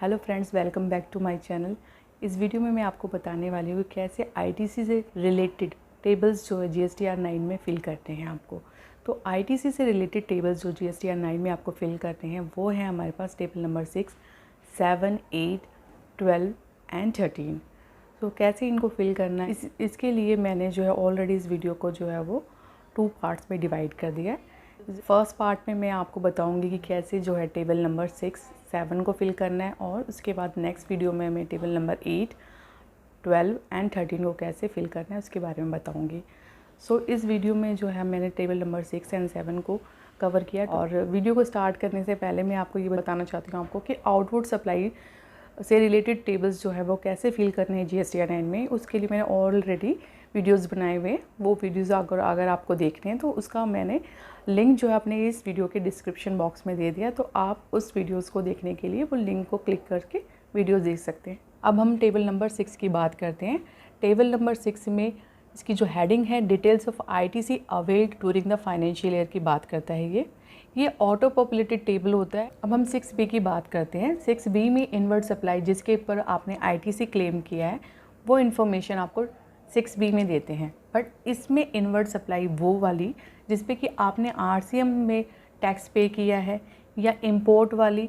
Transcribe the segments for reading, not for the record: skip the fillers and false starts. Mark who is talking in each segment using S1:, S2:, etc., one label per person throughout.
S1: Hello friends, welcome back to my channel. इस video में मैं आपको बताने वाली हूँ कैसे आईटीसी से रिलेटेड टेबल्स जो है जीएसटीआर 9 में फिल करते हैं आपको। तो आईटीसी से रिलेटेड टेबल्स जो जीएसटीआर 9 में आपको फिल करते हैं वो है हमारे पास टेबल नंबर 6, 7, 8, 12 एंड 13। तो कैसे इनको फिल करना है इसके लिए मैंने जो है ऑलरेडी इस वीडियो को जो है वो 2 पार्ट्स में डिवाइड कर दिया है। फर्स्ट पार्ट में मैं आपको बताऊंगी कि कैसे जो है टेबल नंबर 6, 7 को फिल करना है, और उसके बाद नेक्स्ट वीडियो में मैं टेबल नंबर 8, 12 एंड 13 को कैसे फिल करना है उसके बारे में बताऊंगी। सो इस वीडियो में जो है मैंने टेबल नंबर 6 एंड 7 को कवर किया। और वीडियो को स्टार्ट करने से पहले मैं आपको ये बताना चाहती हूँ आपको कि आउटपुट सप्लाई से रिलेटेड टेबल्स जो है वो कैसे फिल करने हैं जीएसटीआर 9 में। उसके लिए मैंने ऑलरेडी वीडियोस बनाए हुए हैं। वो वीडियोस अगर आपको देखने हैं तो उसका मैंने लिंक जो है अपने इस वीडियो के डिस्क्रिप्शन बॉक्स में दे दिया, तो आप उस वीडियोस को देखने के लिए वो लिंक को क्लिक करके वीडियोस देख सकते हैं। अब हम टेबल नंबर 6 की बात करते हैं। टेबल नंबर 6 में इसकी जो हेडिंग है details of ITC availed during the financial year की बात करता है। ये ऑटो पॉपुलेटेड टेबल होता है। अब हम 6B की बात करते हैं। 6B में इनवर्ड सप्लाई जिसके ऊपर आपने आईटीसी क्लेम किया है वो इन्फॉर्मेशन आपको 6B में देते हैं। बट इसमें इनवर्ड सप्लाई वो वाली जिस पे कि आपने आरसीएम में टैक्स पे किया है या इंपोर्ट वाली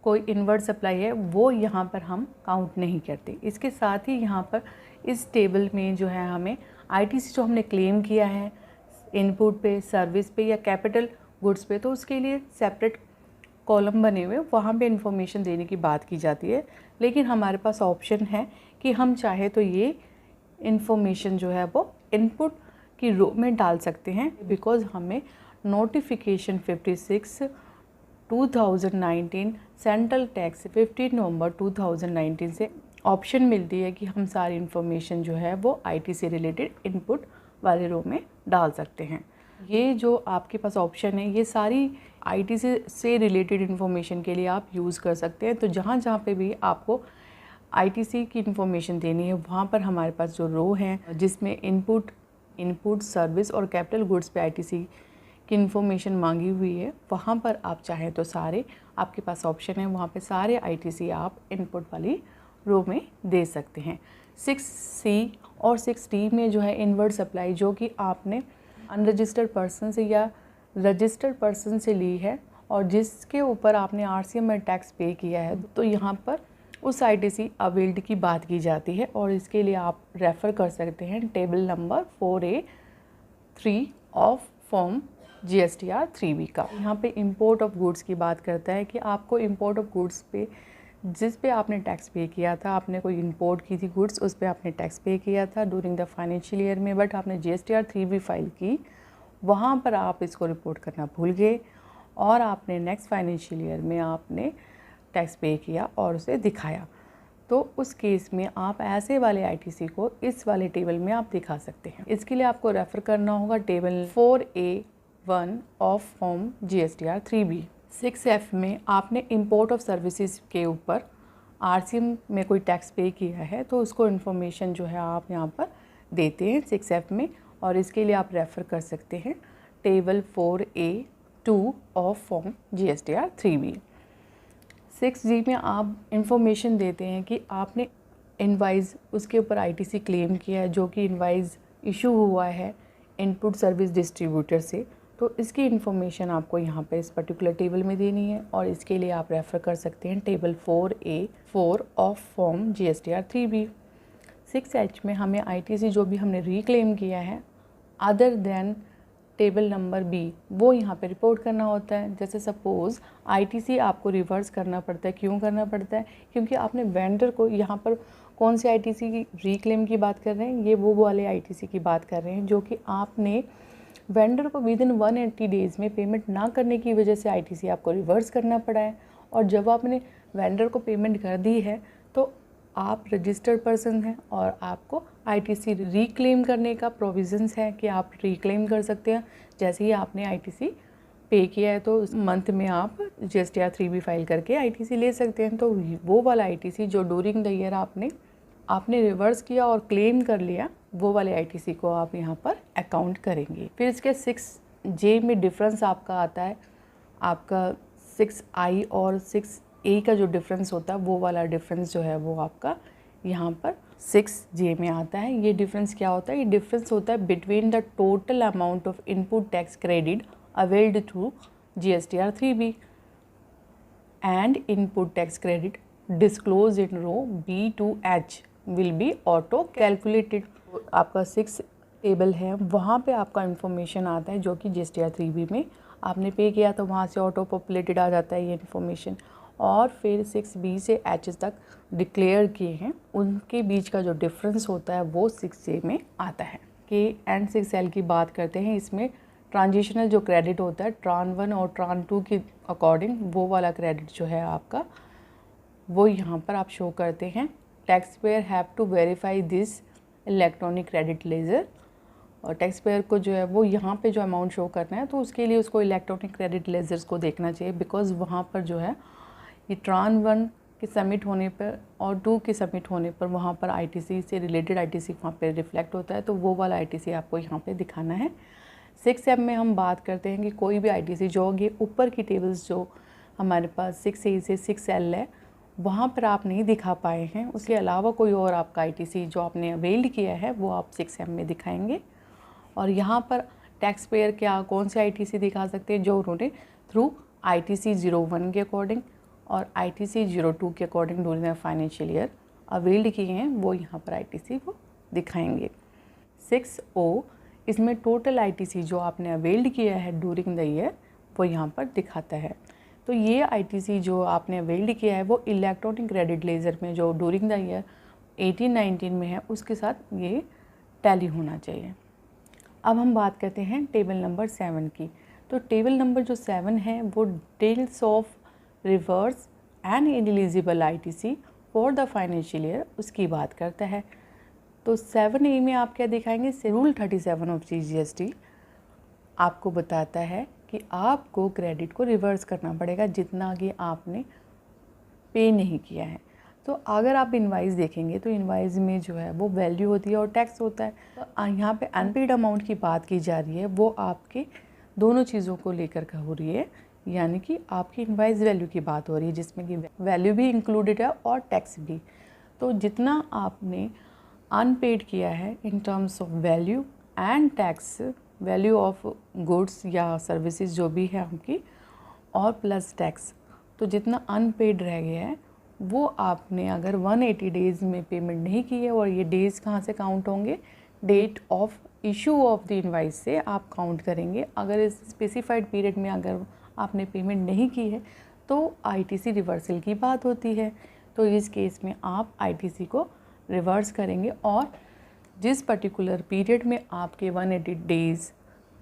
S1: कोई इनवर्ड सप्लाई है वो यहाँ पर हम काउंट नहीं करते। इसके साथ ही यहाँ पर इस टेबल में जो है हमें आईटीसी जो हमने क्लेम किया है इनपुट पे, सर्विस पे या कैपिटल गुड्स पे, तो उसके लिए सेपरेट कॉलम बने हुए वहाँ पे इंफॉर्मेशन देने की बात की जाती है। लेकिन हमारे पास ऑप्शन है कि हम चाहे तो ये इंफॉर्मेशन जो है वो इनपुट की रो में डाल सकते हैं, बिकॉज हमें नोटिफिकेशन 56 2019 सेंट्रल टैक्स 15 नवंबर 2019 से ऑप्शन मिलती है कि हम सारी इंफॉर्मेशन जो है वो आईटी से रिलेटेड इनपुट वाले रो में डाल सकते हैं। ये जो आपके पास ऑप्शन है ये सारी आईटी से रिलेटेड इन्फॉर्मेशन के लिए आप यूज़ कर सकते हैं। तो जहाँ जहाँ पे भी आपको आईटीसी की इन्फॉर्मेशन देनी है वहाँ पर हमारे पास जो रो है जिसमें इनपुट सर्विस और कैपिटल गुड्स पे आईटीसी की इन्फॉर्मेशन मांगी हुई है वहाँ पर आप चाहें तो सारे आपके पास ऑप्शन है, वहाँ पे सारे आईटीसी आप इनपुट वाली रो में दे सकते हैं। 6C और 6D में जो है इनवर्ड सप्लाई जो कि आपने अनरजिस्टर्ड पर्सन से या रजिस्टर्ड पर्सन से ली है और जिसके ऊपर आपने आरसीएम में टैक्स पे किया है, तो यहाँ पर उस आईटीसी अवेल्ड की बात की जाती है। और इसके लिए आप रेफ़र कर सकते हैं table number 4A3 of form GSTR 3B का। यहाँ पे इंपोर्ट ऑफ गुड्स की बात करता है कि आपको इंपोर्ट ऑफ गुड्स पे जिस पे आपने टैक्स पे किया था, आपने कोई इंपोर्ट की थी गुड्स उस पे आपने टैक्स पे किया था ड्यूरिंग द फाइनेंशियल ईयर में, बट आपने जीएसटीआर 3B फाइल की, वहाँ पर आप इसको रिपोर्ट करना भूल गए और आपने नेक्स्ट फाइनेंशियल ईयर में आपने टैक्स पे किया और उसे दिखाया, तो उस केस में आप ऐसे वाले आईटीसी को इस वाले टेबल में आप दिखा सकते हैं। इसके लिए आपको रेफ़र करना होगा table 4A1 of form GSTR 3B। 6F में आपने इंपोर्ट ऑफ सर्विसेज के ऊपर आरसीएम में कोई टैक्स पे किया है तो उसको इन्फॉर्मेशन जो है आप यहाँ पर देते हैं 6F में, और इसके लिए आप रेफ़र कर सकते हैं table 4A2 of form GSTR 3B। 6G में आप इंफॉर्मेशन देते हैं कि आपने इनवाइस उसके ऊपर आईटीसी क्लेम किया है जो कि इनवाइस इशू हुआ है इनपुट सर्विस डिस्ट्रीब्यूटर से, तो इसकी इन्फॉर्मेशन आपको यहाँ पे इस पर्टिकुलर टेबल में देनी है और इसके लिए आप रेफ़र कर सकते हैं table 4A4 of form GSTR 3B। 6H में हमें आईटीसी जो भी हमने रिक्लेम किया है other than table number B वो यहाँ पे रिपोर्ट करना होता है। जैसे सपोज़ आईटीसी आपको रिवर्स करना पड़ता है। क्यों करना पड़ता है? क्योंकि आपने वेंडर को, यहाँ पर कौन से आईटीसी की रिक्लेम की बात कर रहे हैं, ये वो वाले आईटीसी की बात कर रहे हैं जो कि आपने वेंडर को विदिन 180 डेज़ में पेमेंट ना करने की वजह से आईटीसी आपको रिवर्स करना पड़ा है। और जब आपने वेंडर को पेमेंट कर दी है तो आप रजिस्टर्ड पर्सन हैं और आपको आईटीसी रिक्लेम करने का प्रोविज़न्स है कि आप रिक्लेम कर सकते हैं। जैसे ही आपने आईटीसी पे किया है तो मंथ में आप जीएसटीआर 3B फाइल करके आईटीसी ले सकते हैं। तो वो वाला आईटीसी जो ड्यूरिंग द ईयर आपने रिवर्स किया और क्लेम कर लिया, वो वाले आईटीसी को आप यहाँ पर अकाउंट करेंगे। फिर इसके 6J में डिफरेंस आपका आता है, आपका 6I और 6 6A का जो डिफरेंस होता है वो वाला डिफरेंस जो है वो आपका यहाँ पर 6J में आता है। ये डिफरेंस क्या होता है? ये डिफरेंस होता है between the total amount of input tax credit availed through GSTR 3B and input tax credit disclosed in row B2H will be auto calculated। आपका 6 टेबल है, वहाँ पे आपका इंफॉर्मेशन आता है जो कि GSTR 3B में आपने पे किया तो वहाँ से ऑटो पॉपुलेटेड आ जाता है ये इन्फॉर्मेशन। और फिर 6B से H तक डिक्लेयर किए हैं, उनके बीच का जो डिफरेंस होता है वो 6J में आता है। कि एंड 6L की बात करते हैं, इसमें ट्रांजिशनल जो क्रेडिट होता है ट्रान 1 और ट्रान 2 के अकॉर्डिंग वो वाला क्रेडिट जो है आपका वो यहाँ पर आप शो करते हैं। Tax payer have to verify this electronic credit ledger, और टैक्स पेयर को जो है वो यहाँ पे जो अमाउंट शो करना है तो उसके लिए उसको इलेक्ट्रॉनिक क्रेडिट लेजर्स को देखना चाहिए, बिकॉज वहाँ पर जो है ये ट्रान 1 के सबमिट होने पर और 2 के सबमिट होने पर वहाँ पर ITC से रिलेटेड ITC वहाँ पे रिफ्लेक्ट होता है, तो वो वाला ITC आपको यहाँ पे दिखाना है। 6M में हम बात करते हैं कि कोई भी ITC जो ये ऊपर की टेबल्स जो हमारे पास 6A से 6L है वहाँ पर आप नहीं दिखा पाए हैं, उसके अलावा कोई और आपका ITC जो आपने अवेल्ड किया है वो आप 6M में दिखाएंगे। और यहाँ पर टैक्स पेयर क्या कौन से ITC दिखा सकते हैं? जो उन्होंने थ्रू ITC 01 के अकॉर्डिंग और ITC 02 के according during the financial year availed किए हैं वो यहाँ पर ITC वो दिखाएंगे। 6O इसमें टोटल ITC जो आपने अवेल्ड किया है ड्यूरिंग द ईयर वो यहाँ पर दिखाता है। तो ये ITC जो आपने अवेल्ड किया है वो इलेक्ट्रॉनिक क्रेडिट लेजर में जो ड्यूरिंग द ईयर 18-19 में है उसके साथ ये टैली होना चाहिए। अब हम बात करते हैं टेबल नंबर 7 की। तो टेबल नंबर जो 7 है वो details of reverse and ineligible ITC for the financial year उसकी बात करता है। तो 7A में आप क्या दिखाएंगे? रूल 37 ऑफ GST आपको बताता है कि आपको क्रेडिट को रिवर्स करना पड़ेगा जितना कि आपने पे नहीं किया है। तो अगर आप इनवाइस देखेंगे तो इनवाइस में जो है वो वैल्यू होती है और टैक्स होता है। तो यहाँ पे अनपेड अमाउंट की बात की जा रही है, वो आपके दोनों चीज़ों को लेकर हो रही है, यानी कि आपकी इनवाइस वैल्यू की बात हो रही है जिसमें कि वैल्यू भी इंक्लूडेड है और टैक्स भी। तो जितना आपने अनपेड किया है in terms of value and tax, value of goods या सर्विसेज जो भी है आपकी, और प्लस टैक्स, तो जितना अनपेड रह गया है वो आपने अगर 180 डेज़ में पेमेंट नहीं की है, और ये डेज़ कहाँ से काउंट होंगे? Date of issue of the invoice से आप काउंट करेंगे। अगर इस स्पेसिफाइड पीरियड में अगर आपने पेमेंट नहीं की है तो ITC रिवर्सल की बात होती है। तो इस केस में आप ITC को रिवर्स करेंगे और जिस पर्टिकुलर पीरियड में आपके 180 डेज़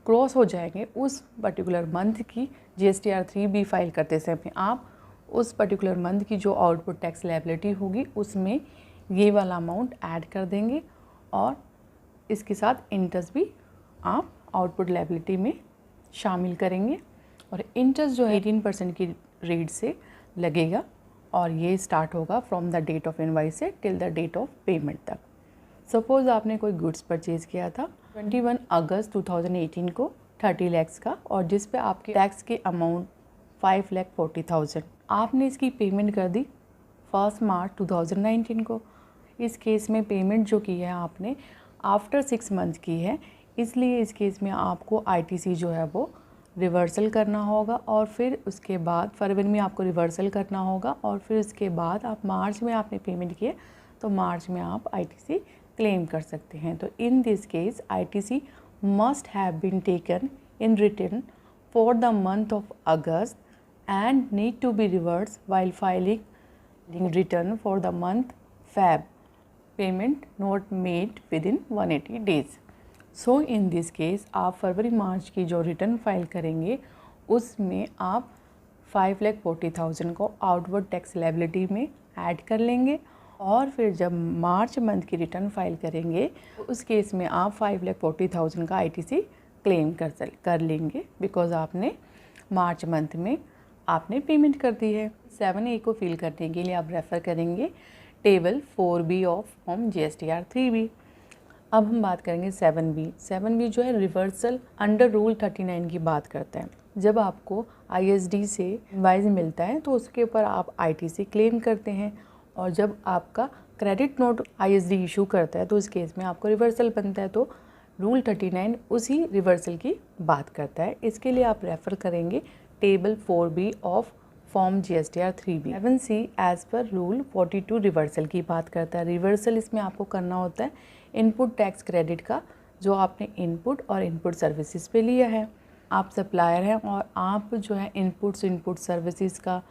S1: क्रॉस हो जाएंगे उस पर्टिकुलर मंथ की GSTR 3B फाइल करते समय आप उस पर्टिकुलर मंथ की जो आउटपुट टैक्स लायबिलिटी होगी उसमें ये वाला अमाउंट ऐड कर देंगे और इसके साथ इंटरेस्ट भी आप आउटपुट लायबिलिटी में शामिल करेंगे। और इंटरेस्ट जो है 18% की रेट से लगेगा और ये स्टार्ट होगा from the date of invoice से till the date of payment तक। सपोज़ आपने कोई गुड्स परचेज़ किया था 21 अगस्त 2018 को 30 लाख का, और जिस पे आपके टैक्स के अमाउंट 5,40,000, आपने इसकी पेमेंट कर दी 1 मार्च 2019 को। इस केस में पेमेंट जो की है आपने आफ्टर 6 मंथ की है, इसलिए इस केस में आपको ITC जो है वो रिवर्सल करना होगा और फिर उसके बाद फरवरी में आपको रिवर्सल करना होगा और फिर उसके बाद आप मार्च में आपने पेमेंट किए तो मार्च में आप ITC क्लेम कर सकते हैं। तो in this case ITC must have been taken in return for the month of August and need to be reversed while filing return for the month Feb. Payment not made within 180 days. So in this case आप फरवरी मार्च की जो return file करेंगे उसमें आप 5,40,000 को outward tax liability में add कर लेंगे और फिर जब मार्च मंथ की रिटर्न फाइल करेंगे तो उस केस में आप 5,40,000 का ITC क्लेम कर लेंगे बिकॉज आपने मार्च मंथ में आपने पेमेंट कर दी है। 7A को फिल करने के लिए आप रेफ़र करेंगे table 4B of form GSTR 3B। अब हम बात करेंगे 7B। 7B जो है रिवर्सल अंडर रूल 39 की बात करता है। जब आपको ISD से इनवाइस मिलता है तो उसके ऊपर आप ITC क्लेम करते हैं, और जब आपका क्रेडिट नोट ISD इशू करता है तो इस केस में आपको रिवर्सल बनता है। तो रूल 39 उसी रिवर्सल की बात करता है। इसके लिए आप रेफ़र करेंगे table 4B of form GSTR 3B। 7C as per rule 42 reversal की बात करता है। रिवर्सल इसमें आपको करना होता है इनपुट टैक्स क्रेडिट का, जो आपने इनपुट और इनपुट सर्विसेज पे लिया है। आप सप्लायर हैं और आप जो है इनपुट सर्विसेज का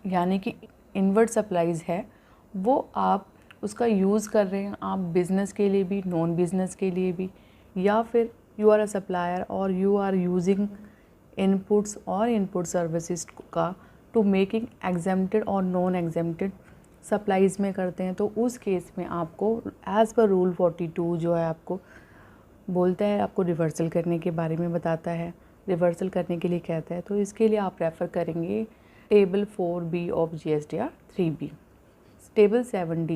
S1: यानी कि इनवर्ट सप्लाईज़ है वो आप उसका यूज़ कर रहे हैं, आप बिज़नेस के लिए भी, नॉन बिज़नेस के लिए भी, या फिर यू आर अ सप्लायर और यू आर यूजिंग इनपुट्स और इनपुट सर्विसेज का टू मेकिंग एग्जेम्प्टेड और नॉन एग्जेम्प्टेड सप्लाईज़ में करते हैं, तो उस केस में आपको एज़ पर रूल 42 जो है आपको बोलता है, आपको रिवर्सल करने के बारे में बताता है, रिवर्सल करने के लिए कहता है। तो इसके लिए आप रेफ़र करेंगे table 4B of GSTR 3B। Table 7D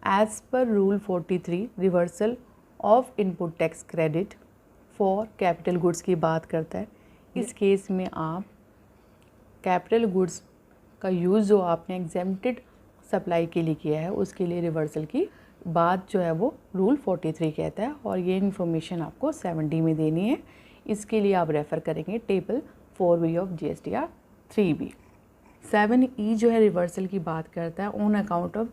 S1: as per rule 43 reversal of input tax credit for capital goods की बात करता है। इस केस में आप कैपिटल गुड्स का यूज़ जो आपने एग्जेम्प्टेड सप्लाई के लिए किया है उसके लिए रिवर्सल की बात जो है वो रूल 43 कहता है, और ये इन्फॉर्मेशन आपको 7D में देनी है। इसके लिए आप रेफ़र करेंगे table 4B of GSTR 3B। 7E जो है रिवर्सल की बात करता है on account of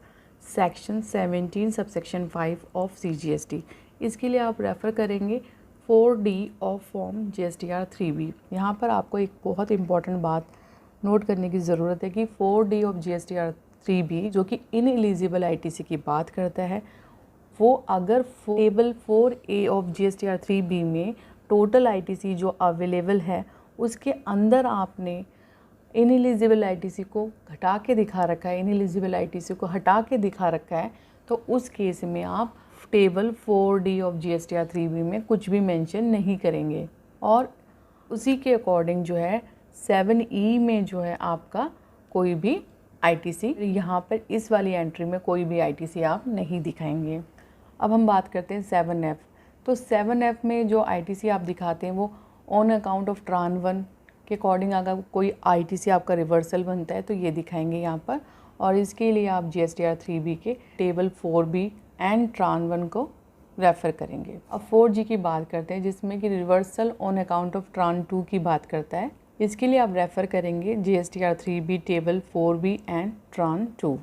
S1: section 17 subsection 5 of CGST। इसके लिए आप रेफ़र करेंगे 4D of form GSTR 3B। यहाँ पर आपको एक बहुत इंपॉर्टेंट बात नोट करने की ज़रूरत है कि 4D ऑफ GSTR 3B जो कि इनएलिजिबल ITC की बात करता है, वो अगर table 4A of GSTR 3B में टोटल ITC जो अवेलेबल है उसके अंदर आपने इनएलिजिबल ITC को घटा के दिखा रखा है, इनएलिजिबल ITC को हटा के दिखा रखा है, तो उस केस में आप table 4D of GSTR 3B में कुछ भी मेंशन नहीं करेंगे, और उसी के अकॉर्डिंग जो है 7E में जो है आपका कोई भी ITC यहाँ पर इस वाली एंट्री में कोई भी ITC आप नहीं दिखाएंगे। अब हम बात करते हैं 7F। तो 7F में जो ITC आप दिखाते हैं वो ऑन अकाउंट ऑफ ट्रान 1 के अकॉर्डिंग अगर कोई ITC आपका रिवर्सल बनता है तो ये दिखाएंगे यहाँ पर, और इसके लिए आप GSTR 3B के टेबल 4B एंड ट्रान 1 को रेफ़र करेंगे। अब 4G की बात करते हैं जिसमें कि रिवर्सल ऑन अकाउंट ऑफ ट्रान 2 की बात करता है। इसके लिए आप रेफ़र करेंगे GSTR 3B table 4B and ट्रान 2।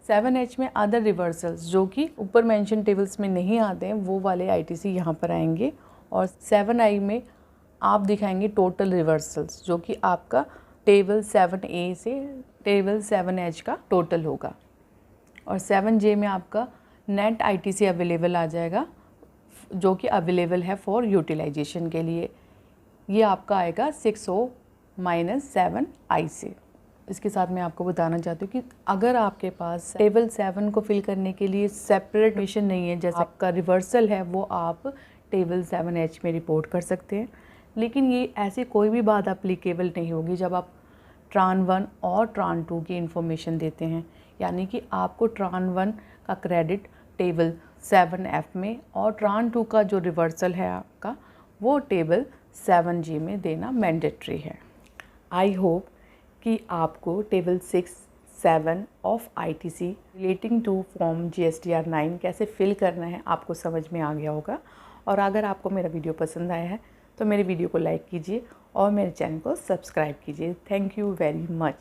S1: 7H में अदर रिवर्सल्स जो कि ऊपर मेंशन टेबल्स में नहीं आते हैं वो वाले ITC यहाँ पर आएंगे, और 7I में आप दिखाएंगे टोटल रिवर्सल्स जो कि आपका टेबल 7A से टेबल 7H का टोटल होगा, और 7J में आपका नेट ITC अवेलेबल आ जाएगा जो कि अवेलेबल है फॉर यूटिलाइजेशन के लिए। ये आपका आएगा 6O - 7I से। इसके साथ मैं आपको बताना चाहती हूँ कि अगर आपके पास टेबल 7 को फिल करने के लिए सेपरेट मिशन नहीं है, जैसे आपका रिवर्सल है वो आप टेबल 7H में रिपोर्ट कर सकते हैं, लेकिन ये ऐसी कोई भी बात एप्लीकेबल नहीं होगी जब आप ट्रान 1 और ट्रान 2 की इंफॉर्मेशन देते हैं, यानी कि आपको ट्रान 1 का क्रेडिट टेबल 7F में और ट्रान 2 का जो रिवर्सल है आपका वो टेबल 7G में देना मैंडेटरी है। आई होप कि आपको table 6, 7 of ITC relating to form GSTR 9 कैसे फिल करना है आपको समझ में आ गया होगा, और अगर आपको मेरा वीडियो पसंद आया है तो मेरे वीडियो को लाइक कीजिए और मेरे चैनल को सब्सक्राइब कीजिए। Thank you very much.